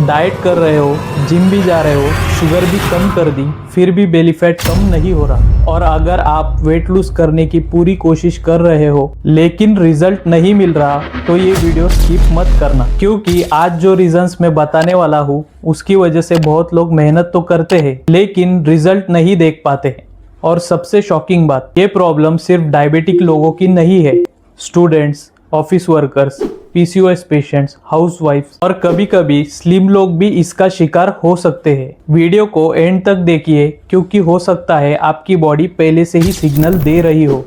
Diet कर रहे हो, जिम भी जा रहे हो, शुगर भी कम कर दी, फिर भी बेली फैट कम नहीं हो रहा। और अगर आप वेट लूज करने की पूरी कोशिश कर रहे हो लेकिन रिजल्ट नहीं मिल रहा, तो ये वीडियो स्किप मत करना, क्योंकि आज जो रीजंस मैं बताने वाला हूँ उसकी वजह से बहुत लोग मेहनत तो करते हैं लेकिन रिजल्ट नहीं देख पाते हैं। और सबसे शॉकिंग बात, ये प्रॉब्लम सिर्फ डायबिटिक लोगों की नहीं है। Students, office workers, PCOS patients, हाउसवाइफ्स और कभी कभी स्लिम लोग भी इसका शिकार हो सकते हैं। वीडियो को एंड तक देखिए, क्योंकि हो सकता है आपकी बॉडी पहले से ही सिग्नल दे रही हो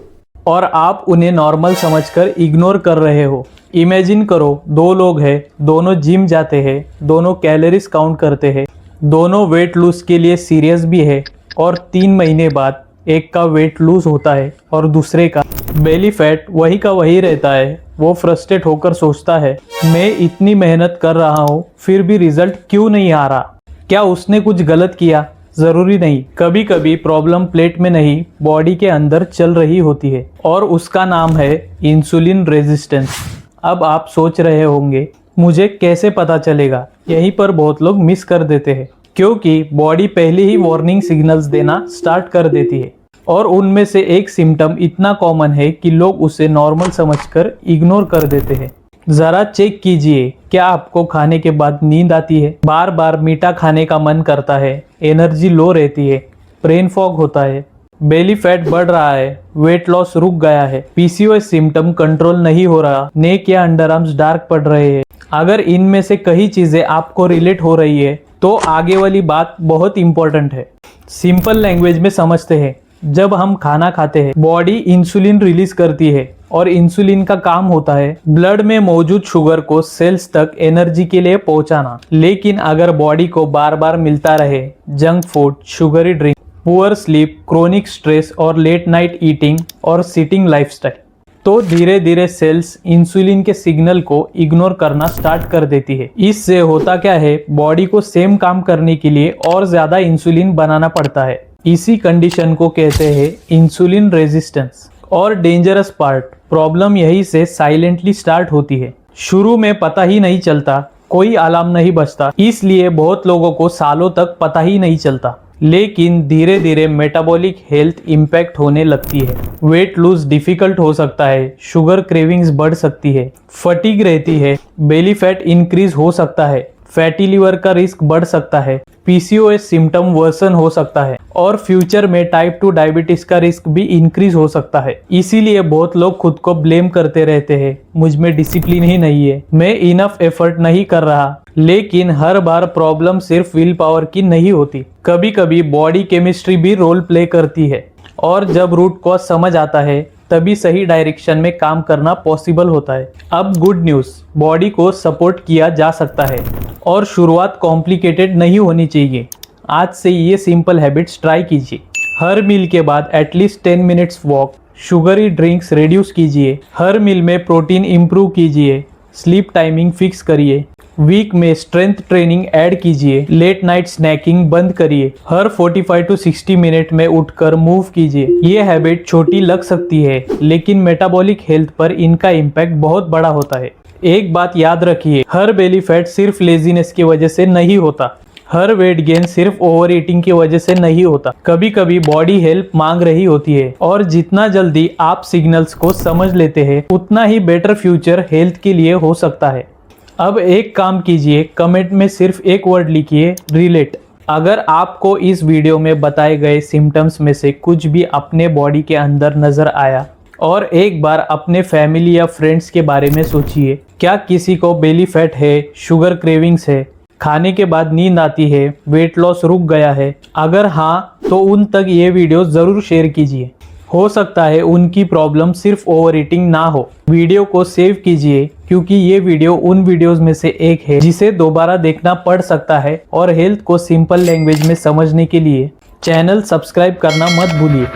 और आप उन्हें नॉर्मल समझकर इग्नोर कर रहे हो। इमेजिन करो, दो लोग हैं, दोनों जिम जाते हैं, दोनों कैलोरीज काउंट करते हैं, दोनों वेट लूज के लिए सीरियस भी है और 3 महीने बाद एक का वेट लूज होता है और दूसरे का बेली फैट वही का वही रहता है। वो फ्रस्ट्रेट होकर सोचता है, मैं इतनी मेहनत कर रहा हूँ फिर भी रिजल्ट क्यों नहीं आ रहा? क्या उसने कुछ गलत किया? जरूरी नहीं, कभी कभी प्रॉब्लम प्लेट में नहीं, बॉडी के अंदर चल रही होती है और उसका नाम है इंसुलिन रेजिस्टेंस। अब आप सोच रहे होंगे, मुझे कैसे पता चलेगा? यहीं पर बहुत लोग मिस कर देते हैं, क्योंकि बॉडी पहले ही वार्निंग सिग्नल्स देना स्टार्ट कर देती है और उनमें से एक सिम्टम इतना कॉमन है कि लोग उसे नॉर्मल समझकर इग्नोर कर देते हैं। जरा चेक कीजिए, क्या आपको खाने के बाद नींद आती है? बार बार मीठा खाने का मन करता है? एनर्जी लो रहती है? ब्रेन फॉग होता है? बेली फैट बढ़ रहा है? वेट लॉस रुक गया है? पीसीओएस सिम्टम कंट्रोल नहीं हो रहा? नेक या अंडर आर्म्स डार्क पड़ रहे हैं? अगर इनमें से कई चीजें आपको रिलेट हो रही है तो आगे वाली बात बहुत इंपॉर्टेंट है। सिंपल लैंग्वेज में समझते हैं, जब हम खाना खाते हैं बॉडी इंसुलिन रिलीज करती है और इंसुलिन का काम होता है ब्लड में मौजूद शुगर को सेल्स तक एनर्जी के लिए पहुंचाना। लेकिन अगर बॉडी को बार बार मिलता रहे junk food, sugary drink, poor sleep, chronic stress और लेट नाइट ईटिंग और सिटिंग लाइफस्टाइल, तो धीरे धीरे सेल्स इंसुलिन के सिग्नल को इग्नोर करना स्टार्ट कर देती है। इससे होता क्या है, बॉडी को सेम काम करने के लिए और ज्यादा इंसुलिन बनाना पड़ता है। इसी कंडीशन को कहते हैं इंसुलिन रेजिस्टेंस। और डेंजरस पार्ट, प्रॉब्लम यही से साइलेंटली स्टार्ट होती है। शुरू में पता ही नहीं चलता, कोई अलार्म नहीं बजता, इसलिए बहुत लोगों को सालों तक पता ही नहीं चलता। लेकिन धीरे धीरे मेटाबॉलिक हेल्थ इंपैक्ट होने लगती है। वेट लूज डिफिकल्ट हो सकता है, शुगर क्रेविंग्स बढ़ सकती है, फटीग रहती है, बेली फैट इंक्रीज हो सकता है, फैटी लिवर का रिस्क बढ़ सकता है, पीसीओएस सिम्टम वर्सन हो सकता है और फ्यूचर में टाइप 2 डायबिटीज का रिस्क भी इंक्रीज हो सकता है। इसीलिए बहुत लोग खुद को ब्लेम करते रहते हैं, मुझ में डिसिप्लिन ही नहीं है, मैं इनफ एफर्ट नहीं कर रहा। लेकिन हर बार प्रॉब्लम सिर्फ विल पावर की नहीं होती, कभी कभी बॉडी केमिस्ट्री भी रोल प्ले करती है और जब रूट कॉज समझ आता है तभी सही डायरेक्शन में काम करना पॉसिबल होता है। अब गुड न्यूज़, बॉडी को सपोर्ट किया जा सकता है और शुरुआत कॉम्प्लिकेटेड नहीं होनी चाहिए। आज से ये सिंपल हैबिट्स ट्राई कीजिए। हर मील के बाद at least 10 minutes walk, sugary drinks reduce कीजिए, हर मील में प्रोटीन इंप्रूव कीजिए, स्लीप टाइमिंग फिक्स करिए, वीक में स्ट्रेंथ ट्रेनिंग ऐड कीजिए, लेट नाइट स्नैकिंग बंद करिए, हर 45 टू 60 मिनट में उठकर मूव कीजिए। ये हैबिट छोटी लग सकती है लेकिन मेटाबॉलिक हेल्थ पर इनका इम्पैक्ट बहुत बड़ा होता है। एक बात याद रखिए, हर बेली फैट सिर्फ लेजीनेस की वजह से नहीं होता, हर वेट गेन सिर्फ ओवर ईटिंग की वजह से नहीं होता। कभी कभी बॉडी हेल्प मांग रही होती है और जितना जल्दी आप सिग्नल्स को समझ लेते हैं उतना ही बेटर फ्यूचर हेल्थ के लिए हो सकता है। अब एक काम कीजिए, कमेंट में सिर्फ एक वर्ड लिखिए, रिलेट। अगर आपको इस वीडियो में बताए गए सिम्टम्स में से कुछ भी अपने बॉडी के अंदर नजर आया, और एक बार अपने फैमिली या फ्रेंड्स के बारे में सोचिए, क्या किसी को बेली फैट है, शुगर क्रेविंग्स है, खाने के बाद नींद आती है, वेट लॉस रुक गया है? अगर हाँ, तो उन तक ये वीडियो जरूर शेयर कीजिए। हो सकता है उनकी प्रॉब्लम सिर्फ ओवर ईटिंग ना हो। वीडियो को सेव कीजिए, क्योंकि ये वीडियो उन वीडियोस में से एक है जिसे दोबारा देखना पड़ सकता है। और हेल्थ को सिंपल लैंग्वेज में समझने के लिए चैनल सब्सक्राइब करना मत भूलिए।